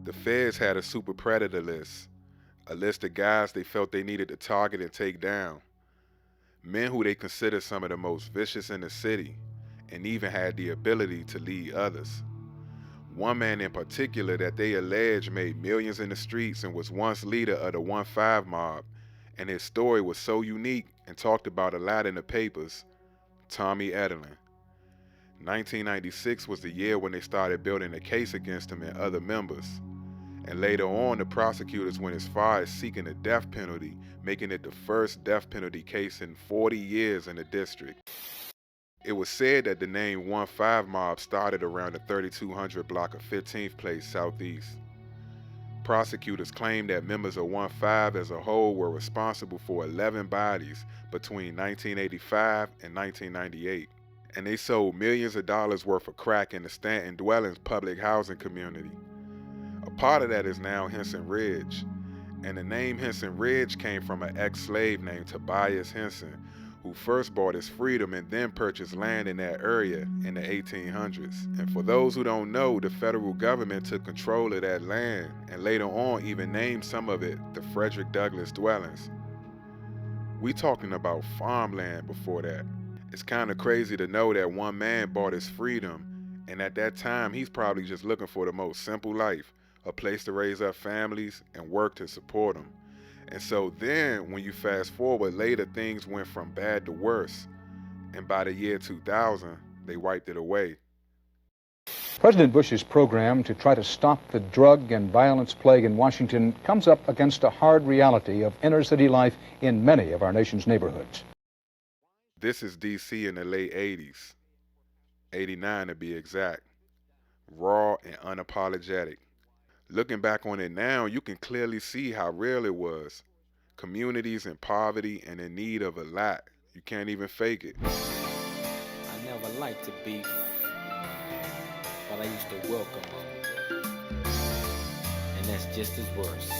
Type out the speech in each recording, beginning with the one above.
The feds had a super predator list, a list of guys they felt they needed to target and take down, men who they considered some of the most vicious in the city, and even had the ability to lead others. One man in particular that they allege made millions in the streets and was once leader of the 1-5 mob, and his story was so unique and talked about a lot in the papers, Tommy Edelin. 1996 was the year when they started building a case against him and other members. And later on, the prosecutors went as far as seeking the death penalty, making it the first death penalty case in 40 years in the district. It was said that the name 1-5 mob started around the 3200 block of 15th Place Southeast. Prosecutors claimed that members of 1-5 as a whole were responsible for 11 bodies between 1985 and 1998, and they sold millions of dollars worth of crack in the Stanton Dwellings public housing community. A part of that is now Henson Ridge, and the name Henson Ridge came from an ex-slave named Tobias Henson, who first bought his freedom and then purchased land in that area in the 1800s. And for those who don't know, the federal government took control of that land and later on even named some of it the Frederick Douglass Dwellings. We talking about farmland before that. It's kind of crazy to know that one man bought his freedom, and at that time he's probably just looking for the most simple life, a place to raise up families and work to support them. And so then, when you fast forward, later things went from bad to worse. And by the year 2000, they wiped it away. President Bush's program to try to stop the drug and violence plague in Washington comes up against a hard reality of inner-city life in many of our nation's neighborhoods. This is D.C. in the late 80s, 89 to be exact. Raw and unapologetic. Looking back on it now, you can clearly see how real it was. Communities in poverty and in need of a lot. You can't even fake it. I never liked to beef, but I used to welcome them. And that's just as worse.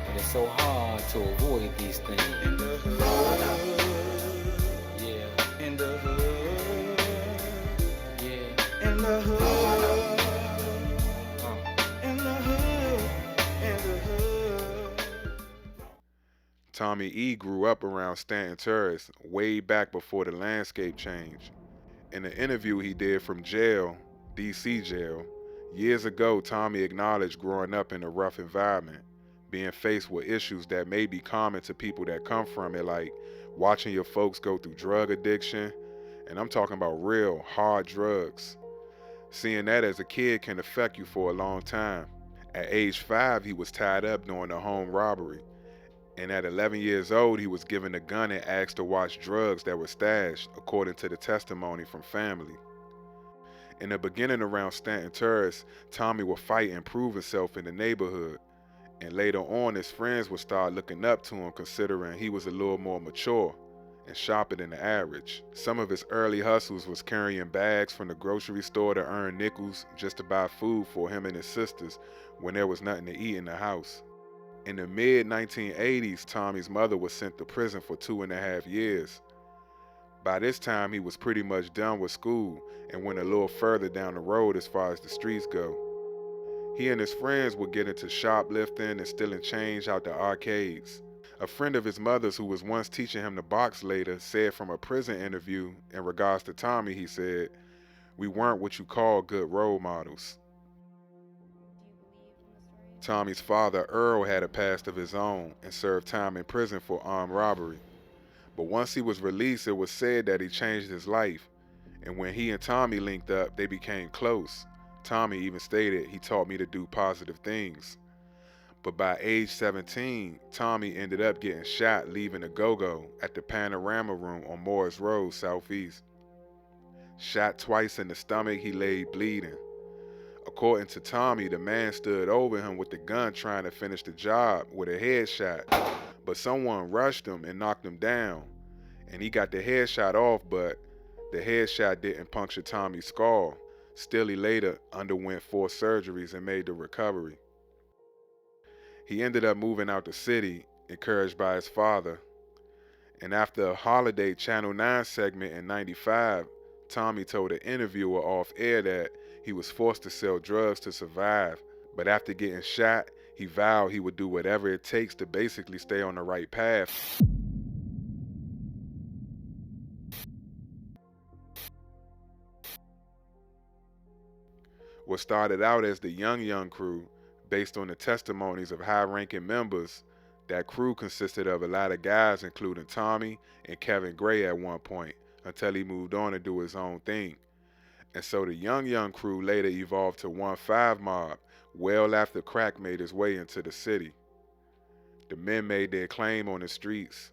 But it's so hard to avoid these things. In the hood. Yeah. In the hood. Yeah. In the hood. Tommy E grew up around Stanton Terrace way back before the landscape changed. In an interview he did from jail, D.C. jail, years ago, Tommy acknowledged growing up in a rough environment, being faced with issues that may be common to people that come from it, like watching your folks go through drug addiction, and I'm talking about real, hard drugs. Seeing that as a kid can affect you for a long time. At age 5, he was tied up during a home robbery. And at 11 years old, he was given a gun and asked to watch drugs that were stashed, according to the testimony from family. In the beginning around Stanton Terrace, Tommy would fight and prove himself in the neighborhood. And later on, his friends would start looking up to him, considering he was a little more mature and sharper than the average. Some of his early hustles was carrying bags from the grocery store to earn nickels just to buy food for him and his sisters when there was nothing to eat in the house. In the mid-1980s, Tommy's mother was sent to prison for 2.5 years. By this time, he was pretty much done with school and went a little further down the road as far as the streets go. He and his friends would get into shoplifting and stealing change out the arcades. A friend of his mother's who was once teaching him to box later said from a prison interview in regards to Tommy, he said, "We weren't what you call good role models." Tommy's father, Earl, had a past of his own and served time in prison for armed robbery. But once he was released, it was said that he changed his life. And when he and Tommy linked up, they became close. Tommy even stated, "He taught me to do positive things." But by age 17, Tommy ended up getting shot leaving a go-go at the Panorama Room on Morris Road, Southeast. Shot twice in the stomach, he lay bleeding. According to Tommy, the man stood over him with the gun trying to finish the job with a headshot, but someone rushed him and knocked him down, and he got the headshot off, but the headshot didn't puncture Tommy's skull. Still, he later underwent 4 surgeries and made the recovery. He ended up moving out the city, encouraged by his father, and after a holiday Channel 9 segment in '95, Tommy told an interviewer off air that he was forced to sell drugs to survive But after getting shot, he vowed he would do whatever it takes to basically stay on the right path. What started out as the Young Crew, based on the testimonies of high-ranking members, that crew consisted of a lot of guys, including Tommy and Kevin Gray at one point, until he moved on to do his own thing. And so the Young Crew later evolved to 1-5 Mob, well after crack made its way into the city. The men made their claim on the streets.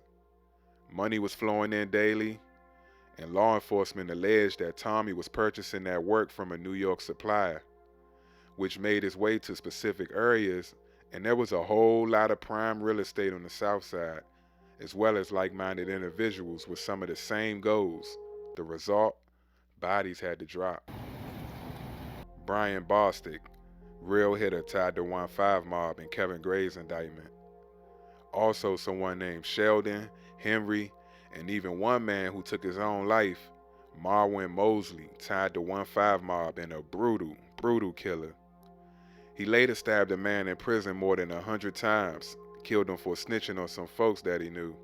Money was flowing in daily, and law enforcement alleged that Tommy was purchasing that work from a New York supplier, which made its way to specific areas, and there was a whole lot of prime real estate on the south side, as well as like-minded individuals with some of the same goals. The result? Bodies had to drop. Brian Bostic, real hitter tied to 1-5 Mob and Kevin Gray's indictment. Also someone named Sheldon, Henry, and even one man who took his own life, Marwin Mosley, tied to 1-5 Mob and a brutal killer. He later stabbed a man in prison more than 100 times, killed him for snitching on some folks that he knew.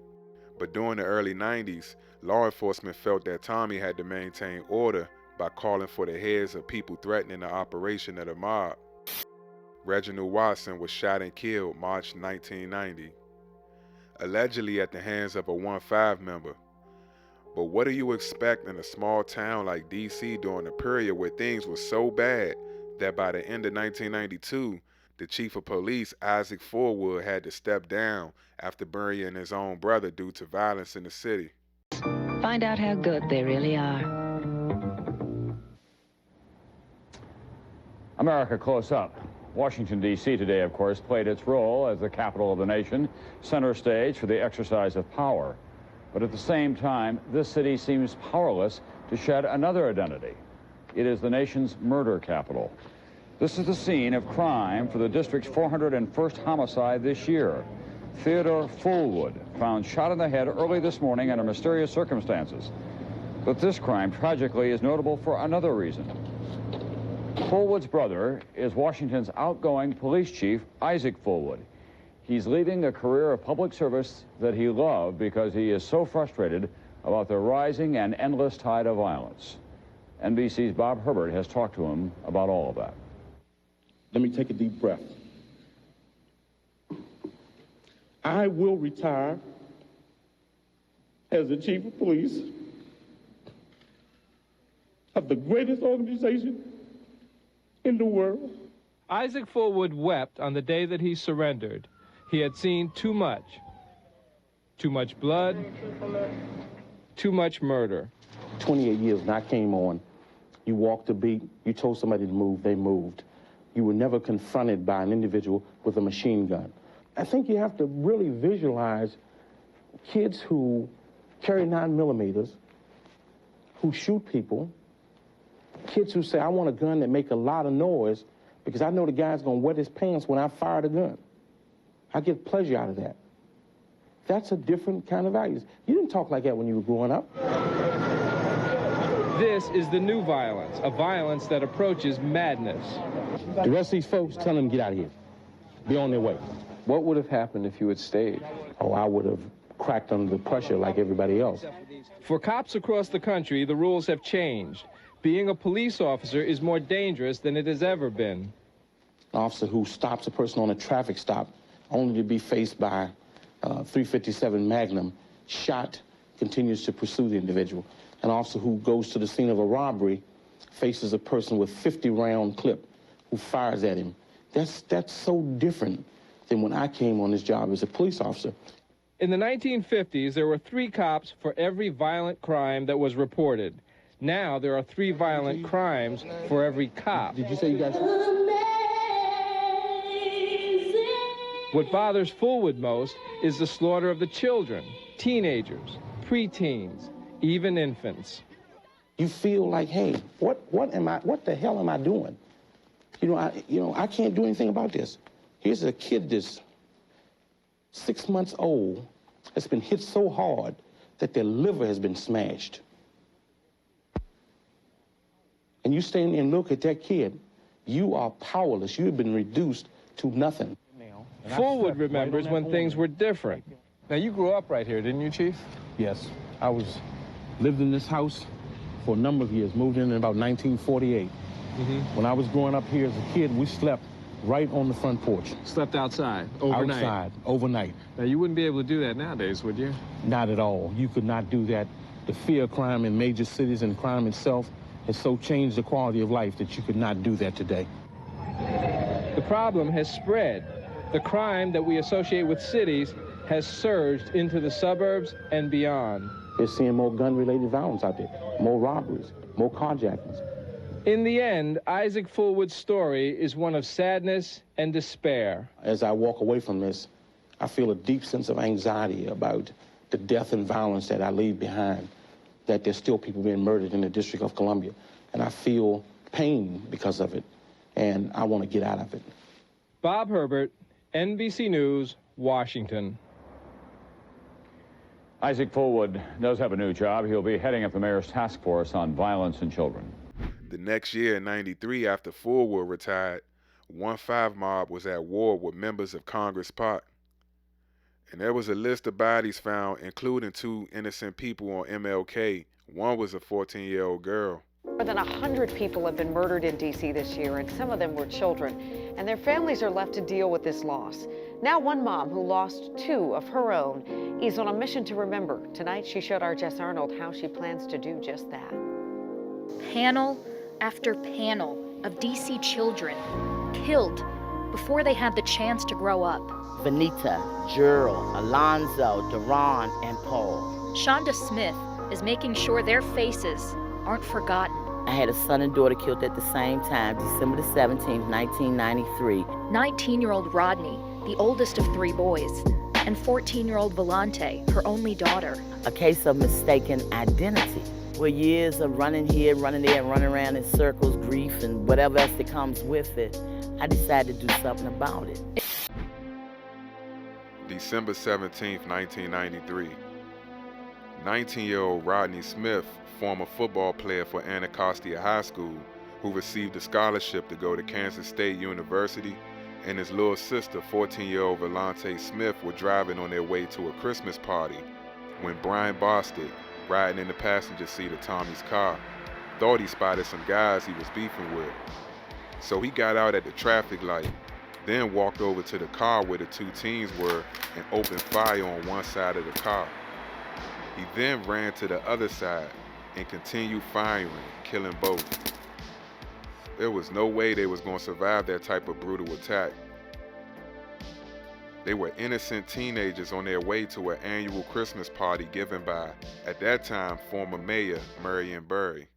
But during the early 90s, law enforcement felt that Tommy had to maintain order by calling for the heads of people threatening the operation of the mob. Reginald Watson was shot and killed March 1990, allegedly at the hands of a 1-5 member. But what do you expect in a small town like D.C. during a period where things were so bad that by the end of 1992, the chief of police, Isaac Forwood, had to step down after burying his own brother due to violence in the city? Find out how good they really are. America Close Up. Washington, D.C. today, of course, played its role as the capital of the nation, center stage for the exercise of power. But at the same time, this city seems powerless to shed another identity. It is the nation's murder capital. This is the scene of crime for the district's 401st homicide this year. Theodore Fullwood, found shot in the head early this morning under mysterious circumstances. But this crime, tragically, is notable for another reason. Fullwood's brother is Washington's outgoing police chief, Isaac Fullwood. He's leading a career of public service that he loved because he is so frustrated about the rising and endless tide of violence. NBC's Bob Herbert has talked to him about all of that. Let me take a deep breath. I will retire as the chief of police of the greatest organization in the world. Isaac Fullwood wept on the day that he surrendered. He had seen too much. Too much blood, too much murder. 28 years when I came on, you walked the beat, you told somebody to move, they moved. You were never confronted by an individual with a machine gun. I think you have to really visualize kids who carry 9mm, who shoot people, kids who say, I want a gun that make a lot of noise because I know the guy's gonna wet his pants when I fire the gun. I get pleasure out of that. That's a different kind of values. You didn't talk like that when you were growing up. This is the new violence, a violence that approaches madness. The rest of these folks, tell them to get out of here. Be on their way. What would have happened if you had stayed? Oh, I would have cracked under the pressure like everybody else. For cops across the country, the rules have changed. Being a police officer is more dangerous than it has ever been. An officer who stops a person on a traffic stop only to be faced by a .357 Magnum, shot, continues to pursue the individual. An officer who goes to the scene of a robbery faces a person with 50-round clip who fires at him. That's so different than when I came on this job as a police officer. In the 1950s, there were 3 cops for every violent crime that was reported. Now there are 3 violent crimes for every cop. Did you say you guys... What bothers Fullwood most is the slaughter of the children, teenagers, preteens, even infants. You feel like, hey, what the hell am I doing? I can't do anything about this. Here's a kid that's 6 months old that's been hit so hard that their liver has been smashed. And you stand there and look at that kid You are powerless. You have been reduced to nothing. Forward remembers when things were different. Now, you grew up right here, didn't you, Chief? Yes, lived in this house for a number of years, moved in about 1948. When I was growing up here as a kid, we slept right on the front porch. Slept outside, overnight? Outside, overnight. Now, you wouldn't be able to do that nowadays, would you? Not at all. You could not do that. The fear of crime in major cities and crime itself has so changed the quality of life that you could not do that today. The problem has spread. The crime that we associate with cities has surged into the suburbs and beyond. They're seeing more gun-related violence out there, more robberies, more carjackings. In the end, Isaac Fullwood's story is one of sadness and despair. As I walk away from this, I feel a deep sense of anxiety about the death and violence that I leave behind, that there's still people being murdered in the District of Columbia. And I feel pain because of it, and I want to get out of it. Bob Herbert, NBC News, Washington. Isaac Fullwood does have a new job. He'll be heading up the mayor's task force on violence in children. The next year in '93, after Fullwood retired, 1-5 Mob was at war with members of Congress Park. And there was a list of bodies found, including 2 innocent people on MLK. One was a 14-year-old girl. More than 100 people have been murdered in D.C. this year, and some of them were children. And their families are left to deal with this loss. Now one mom who lost 2 of her own is on a mission to remember. Tonight she showed our Jess Arnold how she plans to do just that. Panel after panel of D.C. children killed before they had the chance to grow up. Vanita, Gerald, Alonzo, Deron, and Paul. Shonda Smith is making sure their faces aren't forgotten. I had a son and daughter killed at the same time, December the 17th, 1993. 19-year-old Rodney, the oldest of 3 boys, and 14-year-old Volante, her only daughter. A case of mistaken identity, where years of running here, running there, running around in circles, grief, and whatever else that comes with it, I decided to do something about it. December 17th, 1993. 19-year-old Rodney Smith, former football player for Anacostia High School, who received a scholarship to go to Kansas State University, and his little sister, 14-year-old Volante Smith, were driving on their way to a Christmas party when Brian Bostic, riding in the passenger seat of Tommy's car, thought he spotted some guys he was beefing with. So he got out at the traffic light, then walked over to the car where the 2 teens were and opened fire on one side of the car. He then ran to the other side and continued firing, killing both. There was no way they was going to survive that type of brutal attack. They were innocent teenagers on their way to an annual Christmas party given by, at that time, former Mayor Marion Barry.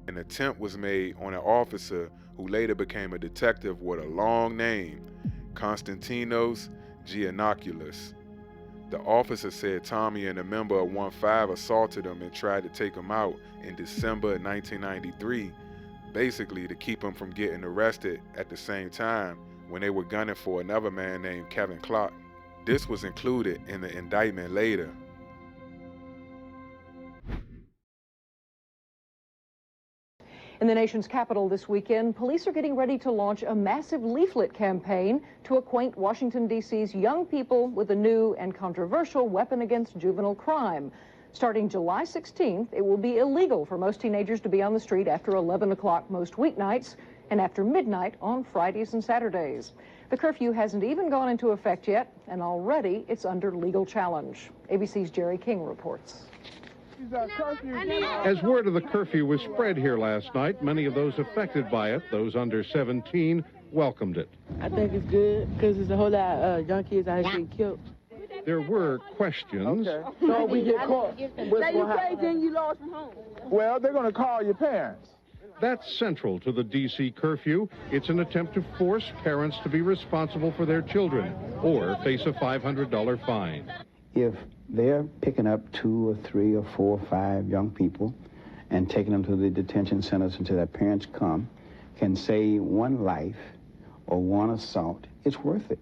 An attempt was made on an officer who later became a detective with a long name, Konstantinos Giannakoulis. The officer said Tommy and a member of 1-5 assaulted him and tried to take him out in December 1993, basically to keep him from getting arrested at the same time when they were gunning for another man named Kevin Clark. This was included in the indictment later. In the nation's capital this weekend, police are getting ready to launch a massive leaflet campaign to acquaint Washington, D.C.'s young people with a new and controversial weapon against juvenile crime. Starting July 16th, it will be illegal for most teenagers to be on the street after 11 o'clock most weeknights and after midnight on Fridays and Saturdays. The curfew hasn't even gone into effect yet, and already it's under legal challenge. ABC's Jerry King reports. As word of the curfew was spread here last night, many of those affected by it, those under 17, welcomed it. I think it's good because there's a whole lot of young kids out here getting killed. There were questions. Okay. So we get caught. What's going to happen? You lost from home. Well, they're going to call your parents. That's central to the D.C. curfew. It's an attempt to force parents to be responsible for their children or face a $500 fine. If they're picking up 2 or 3 or 4 or 5 young people and taking them to the detention centers until their parents come, can save 1 life or 1 assault, it's worth it.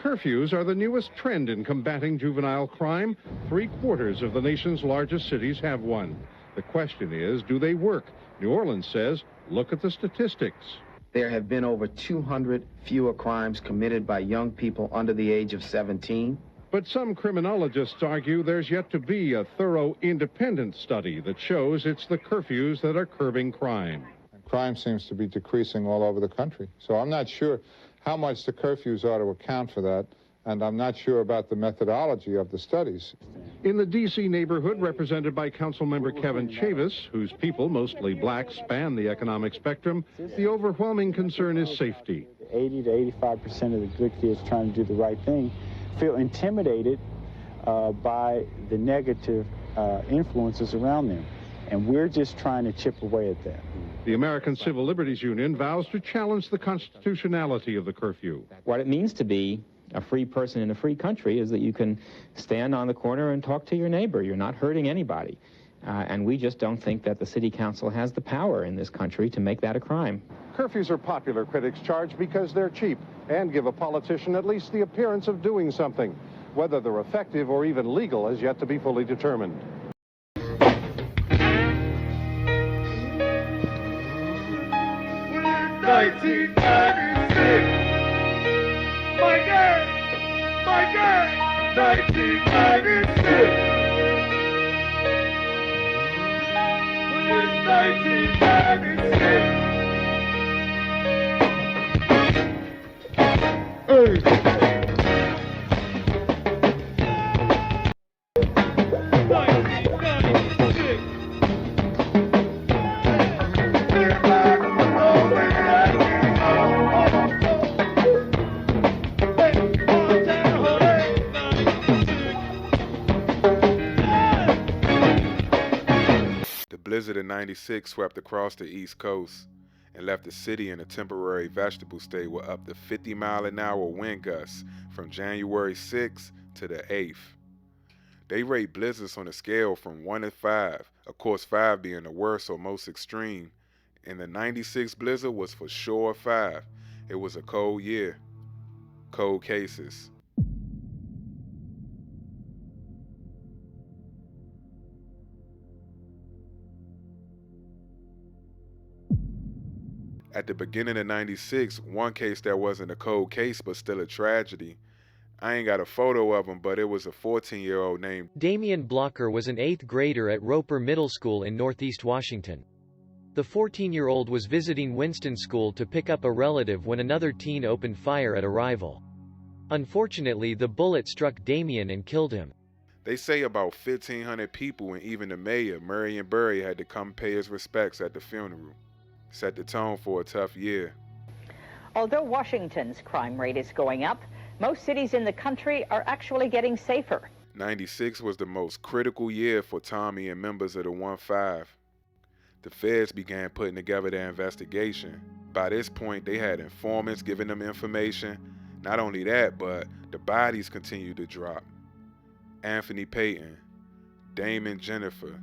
Curfews are the newest trend in combating juvenile crime. 3/4 of the nation's largest cities have one. The question is, do they work? New Orleans says, look at the statistics. There have been over 200 fewer crimes committed by young people under the age of 17. But some criminologists argue there's yet to be a thorough independent study that shows it's the curfews that are curbing crime. Crime seems to be decreasing all over the country. So I'm not sure how much the curfews ought to account for that, and I'm not sure about the methodology of the studies. In the D.C. neighborhood represented by Councilmember Kevin Chavis, whose people, mostly black, span the economic spectrum, the overwhelming concern is safety. 80 to 85% of the good kids trying to do the right thing feel intimidated by the negative influences around them. And we're just trying to chip away at that. The American Civil Liberties Union vows to challenge the constitutionality of the curfew. What it means to be a free person in a free country is that you can stand on the corner and talk to your neighbor. You're not hurting anybody. And we just don't think that the city council has the power in this country to make that a crime. Curfews are popular, critics charge, because they're cheap and give a politician at least the appearance of doing something. Whether they're effective or even legal is yet to be fully determined. My God! 1996! It's 1996! The blizzard of '96 swept across the East Coast and left the city in a temporary vegetable state with up to 50-mile-an-hour wind gusts from January 6th to the 8th. They rate blizzards on a scale from 1 to 5, of course 5 being the worst or most extreme, and the '96 blizzard was for sure 5. It was a cold year. Cold cases. At the beginning of '96, one case that wasn't a cold case but still a tragedy. I ain't got a photo of him, but it was a 14-year-old named Damian Blocker was an 8th grader at Roper Middle School in Northeast Washington. The 14-year-old was visiting Winston School to pick up a relative when another teen opened fire at a rival. Unfortunately, the bullet struck Damian and killed him. They say about 1,500 people and even the mayor, Marion Burry, had to come pay his respects at the funeral. Set the tone for a tough year. Although Washington's crime rate is going up, most cities in the country are actually getting safer. '96 was the most critical year for Tommy and members of the 1-5. The feds began putting together their investigation. By this point, they had informants giving them information. Not only that, but the bodies continued to drop. Anthony Payton, Damon Jennifer,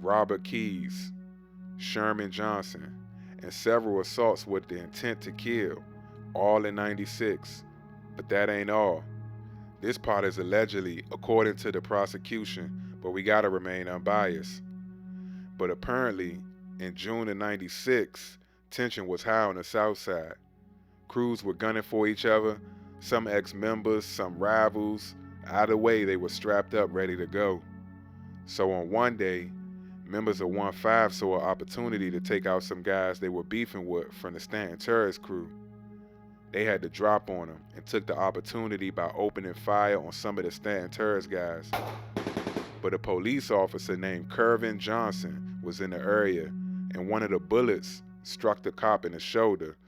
Robert Keys, Sherman Johnson, and several assaults with the intent to kill, all in '96. But that ain't all. This part is allegedly, according to the prosecution, but we gotta remain unbiased. But apparently, in June of '96, tension was high on the South Side. Crews were gunning for each other, some ex-members, some rivals. Either way, they were strapped up, ready to go. So on one day, members of 1-5 saw an opportunity to take out some guys they were beefing with from the Stanton terrorist crew. They had to drop on them and took the opportunity by opening fire on some of the Stanton terrorist guys. But a police officer named Curvin Johnson was in the area, and one of the bullets struck the cop in the shoulder.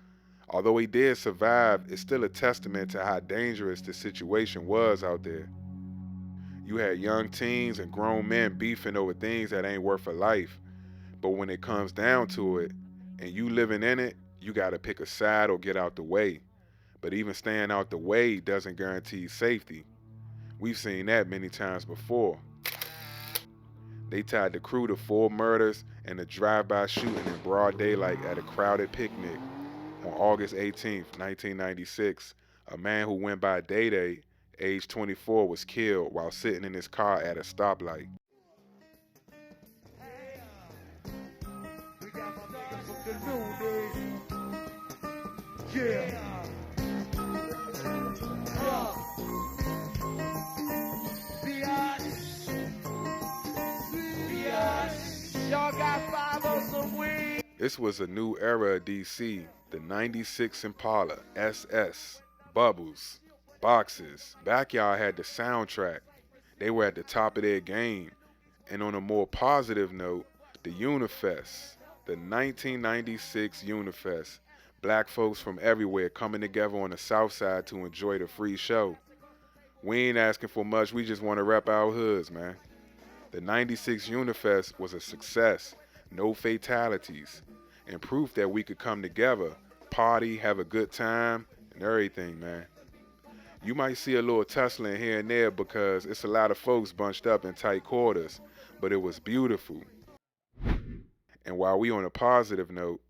Although he did survive, it's still a testament to how dangerous the situation was out there. You had young teens and grown men beefing over things that ain't worth a life. But when it comes down to it, and you living in it, you gotta pick a side or get out the way. But even staying out the way doesn't guarantee safety. We've seen that many times before. They tied the crew to 4 murders and a drive-by shooting in broad daylight at a crowded picnic on August 18th, 1996, A man who went by Day-Day, age 24, was killed while sitting in his car at a stoplight. Yeah. Y'all got 5 on some weed. This was a new era of DC. The 96 Impala, SS, Bubbles, Boxes. Backyard had the soundtrack. They were at the top of their game. And on a more positive note, the Unifest, the 1996 Unifest. Black folks from everywhere coming together on the South Side to enjoy the free show. We ain't asking for much, we just want to rep our hoods, man. The 96 Unifest was a success, no fatalities, and proof that we could come together, party, have a good time, and everything, man. You might see a little tussling here and there because it's a lot of folks bunched up in tight quarters, but it was beautiful. And while we on a positive note,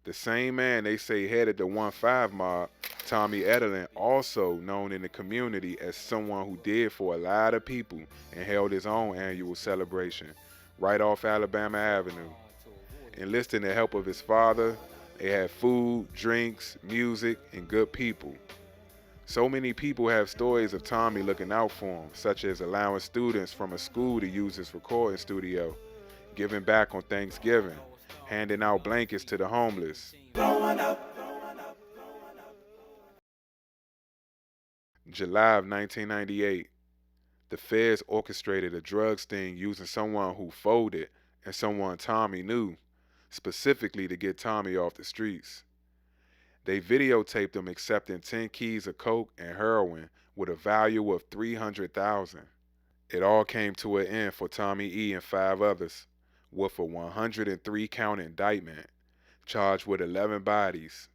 the same man they say headed the 1-5 mob, Tommy Edelin, also known in the community as someone who did for a lot of people and held his own annual celebration right off Alabama Avenue. Enlisting the help of his father, they had food, drinks, music, and good people. So many people have stories of Tommy looking out for him, such as allowing students from a school to use his recording studio, giving back on Thanksgiving, handing out blankets to the homeless. July of 1998, the feds orchestrated a drug sting using someone who folded and someone Tommy knew, specifically to get Tommy off the streets. They videotaped him accepting 10 keys of coke and heroin with a value of $300,000. It all came to an end for Tommy E. and 5 others, with a 103-count indictment, charged with 11 bodies,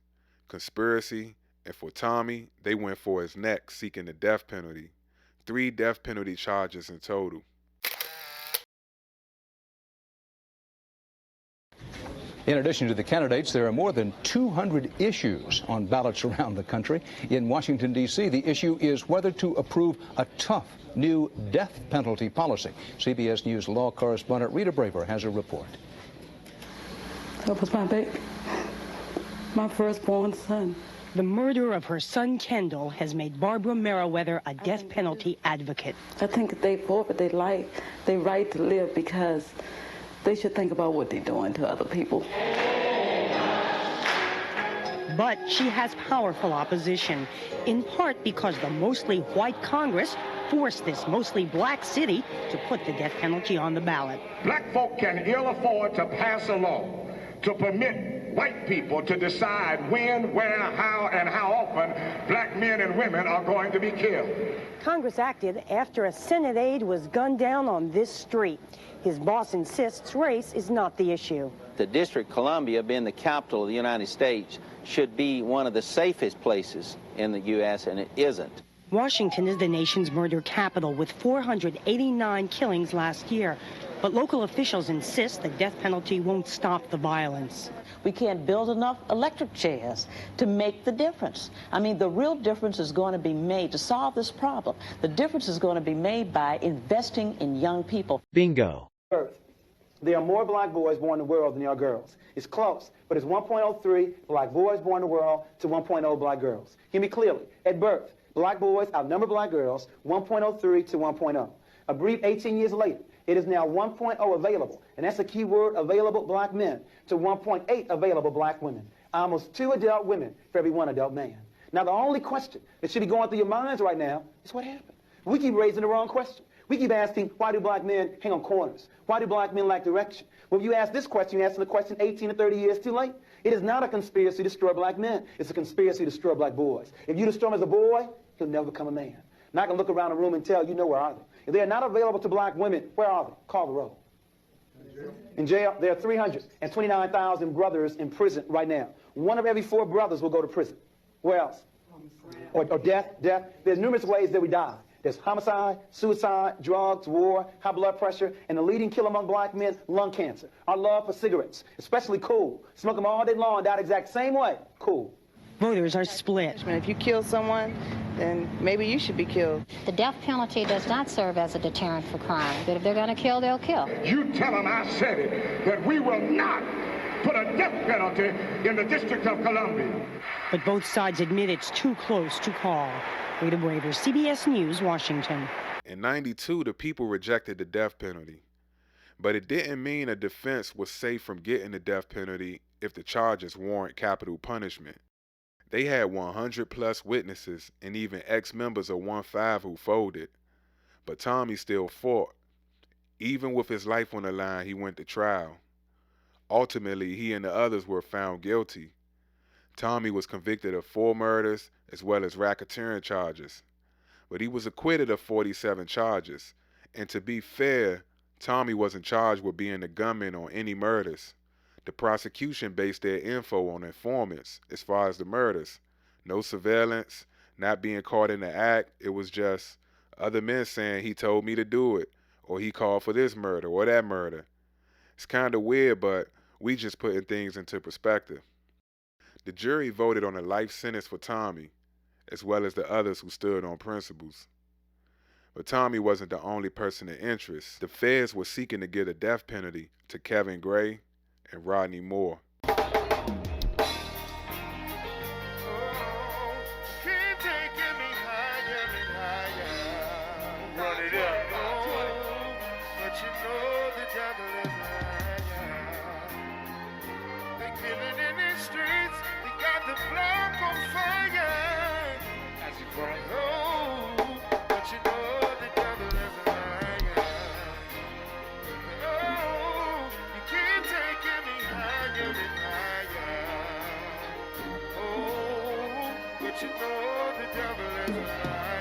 conspiracy, and for Tommy, they went for his neck, seeking the death penalty. 3 death penalty charges in total. In addition to the candidates, there are more than 200 issues on ballots around the country. In Washington, D.C., the issue is whether to approve a tough new death penalty policy. CBS News law correspondent Rita Braver has a report. That was my baby, my firstborn son. The murder of her son, Kendall, has made Barbara Meriwether a death penalty advocate. I think they forfeit their life, their right to live, because they should think about what they're doing to other people. But she has powerful opposition, in part because the mostly white Congress forced this mostly black city to put the death penalty on the ballot. Black folk can ill afford to pass a law to permit white people to decide when, where, how, and how often black men and women are going to be killed. Congress acted after a Senate aide was gunned down on this street. His boss insists race is not the issue. The District of Columbia, being the capital of the United States, should be one of the safest places in the U.S., and it isn't. Washington is the nation's murder capital, with 489 killings last year. But local officials insist the death penalty won't stop the violence. We can't build enough electric chairs to make the difference. I mean, the real difference is going to be made to solve this problem. The difference is going to be made by investing in young people. Bingo. There are more black boys born in the world than there are girls. It's close, but it's 1.03 black boys born in the world to 1.0 black girls. Hear me clearly. At birth, black boys outnumber black girls 1.03 to 1.0. A brief 18 years later, it is now 1.0 available, and that's the key word, available black men, to 1.8 available black women. Almost 2 adult women for every 1 adult man. Now, the only question that should be going through your minds right now is what happened. We keep raising the wrong question. We keep asking, why do black men hang on corners? Why do black men lack direction? Well, if you ask this question, you're asking the question 18 to 30 years too late. It is not a conspiracy to destroy black men. It's a conspiracy to destroy black boys. If you destroy him as a boy, he'll never become a man. Now I can look around the room and tell you know where are they. If they are not available to black women, where are they? Call the roll. In jail, there are 329,000 brothers in prison right now. 1 of every 4 brothers will go to prison. Where else? Or death. There's numerous ways that we die. There's homicide, suicide, drugs, war, high blood pressure, and the leading killer among black men, lung cancer. Our love for cigarettes, especially cool. Smoke them all day long, die the exact same way. Cool. Voters are split. If you kill someone, then maybe you should be killed. The death penalty does not serve as a deterrent for crime, but if they're going to kill, they'll kill. You tell them I said it, that we will not put a death penalty in the District of Columbia. But both sides admit it's too close to call. Rita Waver, CBS News, Washington. In '92, the people rejected the death penalty. But it didn't mean a defense was safe from getting the death penalty if the charges warrant capital punishment. They had 100 plus witnesses and even ex-members of 1-5 who folded. But Tommy still fought. Even with his life on the line, he went to trial. Ultimately, he and the others were found guilty. Tommy was convicted of 4 murders as well as racketeering charges. But he was acquitted of 47 charges. And to be fair, Tommy wasn't charged with being the gunman on any murders. The prosecution based their info on informants as far as the murders. No surveillance, not being caught in the act. It was just other men saying he told me to do it, or he called for this murder or that murder. It's kind of weird, but we just putting things into perspective. The jury voted on a life sentence for Tommy, as well as the others who stood on principles. But Tommy wasn't the only person in interest. The feds were seeking to give a death penalty to Kevin Gray and Rodney Moore. You know the devil is a liar.